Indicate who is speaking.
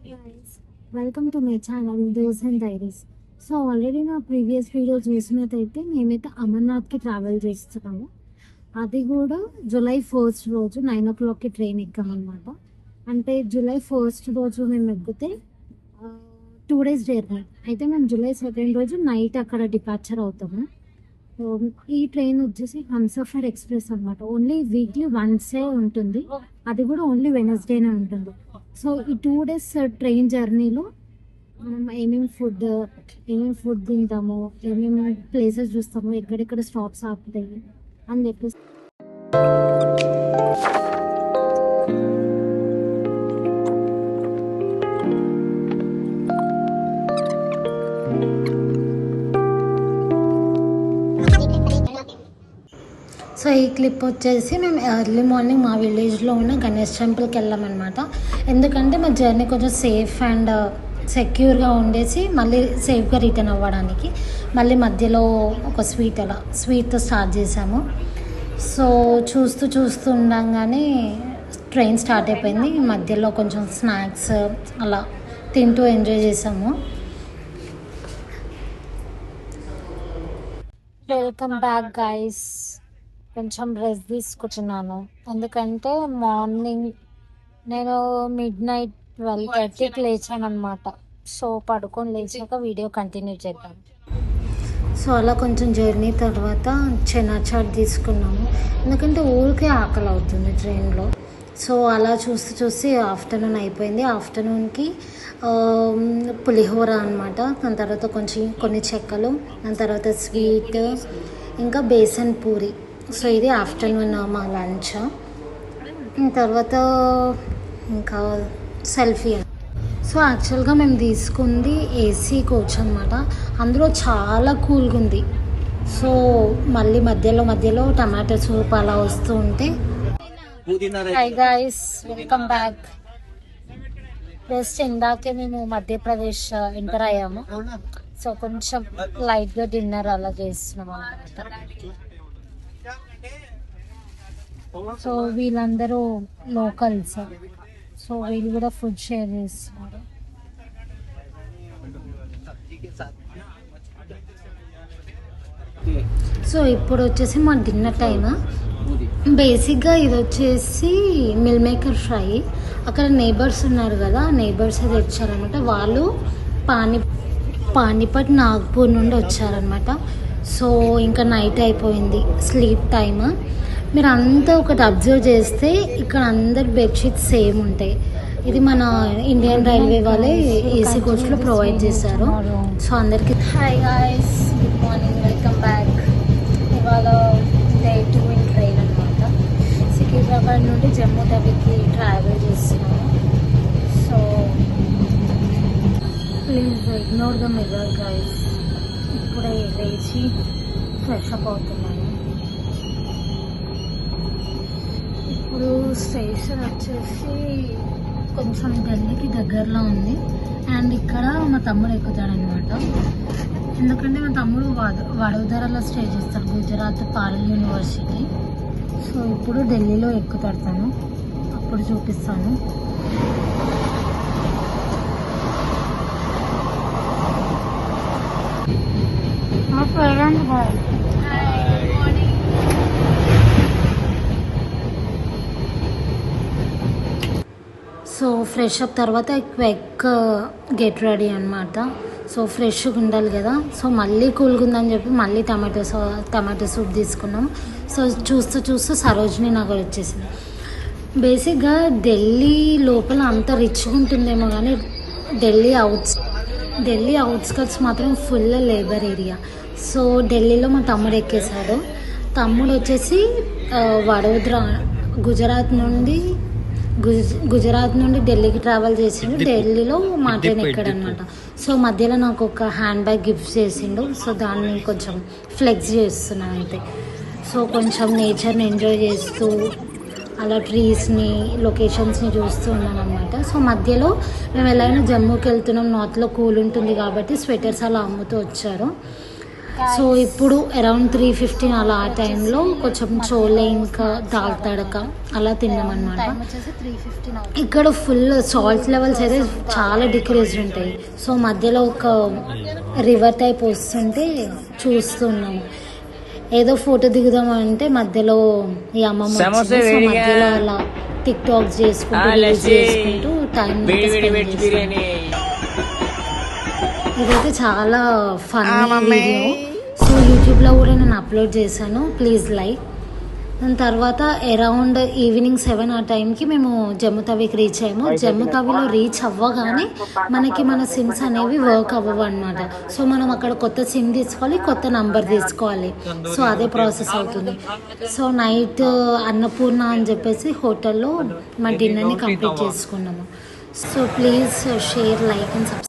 Speaker 1: Guys, welcome to my channel Do's and Diaries. So already నా previous video చూసినట్టయితే మేమైతే అమర్నాథ్కి travel చేస్తున్నాము. అది కూడా జూలై 1 రోజు 9 o'clockకి ట్రైన్ ఎక్కామన్నమాట. అంటే జూలై 1 రోజు మేము ఎక్కితే 2 days జర్నీ అయితే మేము జూలై 2 రోజు నైట్ అక్కడ డిపార్చర్ అవుతాము. ఈ ట్రైన్ వచ్చేసి హంసఫర్ ఎక్స్ప్రెస్ అనమాట. ఓన్లీ వీక్లీ వన్సే ఉంటుంది, అది కూడా ఓన్లీ వెనస్డేనే ఉంటుంది. సో ఈ 2 days ట్రైన్ జర్నీలో మనం ఏమేమి ఫుడ్ తింటాము, ఏమేమి ప్లేసెస్ చూస్తాము, ఎక్కడెక్కడ స్టాప్స్ ఆపుతాయి అని చెప్పేసి సో ఈ క్లిప్ వచ్చేసి మేము ఎర్లీ మార్నింగ్ మా విలేజ్లో ఉన్న గణేష్ టెంపుల్కి వెళ్ళామన్నమాట. ఎందుకంటే మా జర్నీ కొంచెం సేఫ్ అండ్ సెక్యూర్గా ఉండేసి మళ్ళీ సేఫ్గా రిటర్న్ అవ్వడానికి మళ్ళీ మధ్యలో ఒక స్వీట్తో స్టార్ట్ చేసాము. సో చూస్తూ ఉండగానే ట్రైన్ స్టార్ట్ అయిపోయింది. మధ్యలో కొంచెం స్నాక్స్ అలా తింటూ ఎంజాయ్ చేసాము. Welcome back guys. కొంచెం రెస్ట్ తీసుకుంటున్నాను ఎందుకంటే మార్నింగ్ నేను midnight 12:30కి లేచాను అనమాట. సో పడుకొని లేచాక వీడియో కంటిన్యూ చేద్దాం. సో అలా కొంచెం జర్నీ తర్వాత చెనా చాట్ తీసుకున్నాము, ఎందుకంటే ఊరికే ఆకలి అవుతుంది ట్రైన్లో. సో అలా చూసి ఆఫ్టర్నూన్ అయిపోయింది. ఆఫ్టర్నూన్కి పులిహోర అనమాట, దాని తర్వాత కొన్ని చెక్కలు, దాని తర్వాత స్వీట్, ఇంకా బేసన్ పూరి. సో ఇది ఆఫ్టర్నూన్ మా లంచ్. తర్వాత ఇంకా సెల్ఫీ. సో యాక్చువల్గా మేము తీసుకుంది ఏసీ కోచ్ అనమాట, అందులో చాలా కూల్గా ఉంది. సో మళ్ళీ మధ్యలో టమాటో సూప్ అలా వస్తూ ఉంటే hi guys, welcome back. Just ఇందాకే మేము మధ్యప్రదేశ్ ఎంటర్ అయ్యాము. సో కొంచెం లైట్గా డిన్నర్ అలా చేస్తున్నాం అన్నమాట. సో వీళ్ళందరూ లోకల్స్, సో వీళ్ళు కూడా ఫుడ్ షేర్ చేస్తున్నారు. సో ఇప్పుడు వచ్చేసి మా డిన్నర్ టైమ్. బేసిక్గా ఇది వచ్చేసి మిల్ మేకర్ ఫ్రై. అక్కడ నేబర్స్ ఉన్నారు కదా, నేబర్స్ అది తెచ్చారనమాట. వాళ్ళు పానీపట్ నాగ్పూర్ నుండి వచ్చారనమాట. సో ఇంకా నైట్ అయిపోయింది, స్లీప్ టైమ్. మీరు అంతా ఒకటి అబ్జర్వ్ చేస్తే ఇక్కడ అందరు బెడ్షీట్స్ సేమ్ ఉంటాయి. ఇది మన ఇండియన్ రైల్వే వాళ్ళే ఏసీ కోచ్లో ప్రొవైడ్ చేశారు. సో అందరికి hi guys, good morning, welcome back. ఇవాళ Day 2 ఇన్ ట్రైన్ అనమాట. సికింద్రాబాద్ నుండి జమ్మూ తవికి ట్రావెల్ చేస్తున్నాము. So please ignore the mirror guys. ఇప్పుడే లేచి ఫ్రెష్ అప్ అవుతున్నాను. ఇప్పుడు స్టేషన్ వచ్చేసి కొంచెం ఢిల్లీకి దగ్గరలో ఉంది. అండ్ ఇక్కడ మా తమ్ముడు ఎక్కుతాడనమాట, ఎందుకంటే మా తమ్ముడు వడోదరాలో స్టే చేస్తాడు, గుజరాత్ పారల్ యూనివర్సిటీ. సో ఇప్పుడు ఢిల్లీలో ఎక్కుతాడు తను, అప్పుడు చూపిస్తాను. మా పేరెంట్స్ సో ఫ్రెష్ అప్ తర్వాత క్విక్ గెట్ రెడీ అనమాట. సో ఫ్రెష్గా ఉండాలి కదా. సో మళ్ళీ కూల్గా ఉందని చెప్పి మళ్ళీ టమాటో సూప్ తీసుకున్నాం. సో చూస్తూ సరోజినీ నగర్ వచ్చేసింది. బేసిక్గా ఢిల్లీ లోపల అంత రిచ్గా ఉంటుందేమో కానీ ఢిల్లీ అవుట్స్కట్స్ మాత్రం ఫుల్ లేబర్ ఏరియా. సో ఢిల్లీలో మా తమ్ముడు ఎక్కేశాడు. తమ్ముడు వచ్చేసి వడోదరా గుజరాత్ నుండి ఢిల్లీకి ట్రావెల్ చేసిండు. ఢిల్లీలో మా ట్రైన్ ఎక్కాడనమాట. సో మధ్యలో నాకు ఒక హ్యాండ్ బ్యాగ్ గిఫ్ట్ చేసిండు. సో దాన్ని కొంచెం ఫ్లెక్స్ చేస్తున్నాను అంతే. సో కొంచెం నేచర్ని ఎంజాయ్ చేస్తూ అలా ట్రీస్ని, లొకేషన్స్ని చూస్తూ ఉన్నాను అనమాట. సో మధ్యలో మేము ఎలాగైనా జమ్మూకి వెళ్తున్నాం, నార్త్లో కూల్ ఉంటుంది కాబట్టి స్వెటర్స్ అలా అమ్ముతూ వచ్చారు. సో ఇప్పుడు అరౌండ్ 3:15 అలా ఆ టైంలో కొంచెం చోలే ఇంకా దాల్ తడక అలా తిన్నామన్నమాట. ఇక్కడ ఫుల్ సాల్ట్ లెవెల్స్ అయితే చాలా డిక్రీజ్ ఉంటాయి. సో మధ్యలో ఒక రివర్ టైప్ వస్తుంటే చూస్తున్నాము. ఏదో ఫోటో దిగుదామంటే మధ్యలో ఈ అమ్మమ్మ వచ్చింది. సో మధ్యలో అలా టిక్ టాక్స్ చేసుకుంటూ టైం ఇదైతే చాలా ఫన్నీ వీడియో. సో యూట్యూబ్లో కూడా నేను అప్లోడ్ చేశాను, ప్లీజ్ లైక్. దాని తర్వాత అరౌండ్ ఈవినింగ్ 7 ఆ టైంకి మేము జమ్ము తవికి రీచ్ అయ్యాము. జమ్ము తవిలో రీచ్ అవ్వగానే మనకి మన సిమ్స్ అనేవి వర్క్ అవ్వవు అనమాట. సో మనం అక్కడ కొత్త సిమ్ తీసుకోవాలి, కొత్త నంబర్ తీసుకోవాలి. సో అదే ప్రాసెస్ అవుతుంది. సో నైట్ అన్నపూర్ణ అని చెప్పేసి హోటల్లో మా డిన్నర్ని కంప్లీట్ చేసుకున్నాము. So please share, like and subscribe.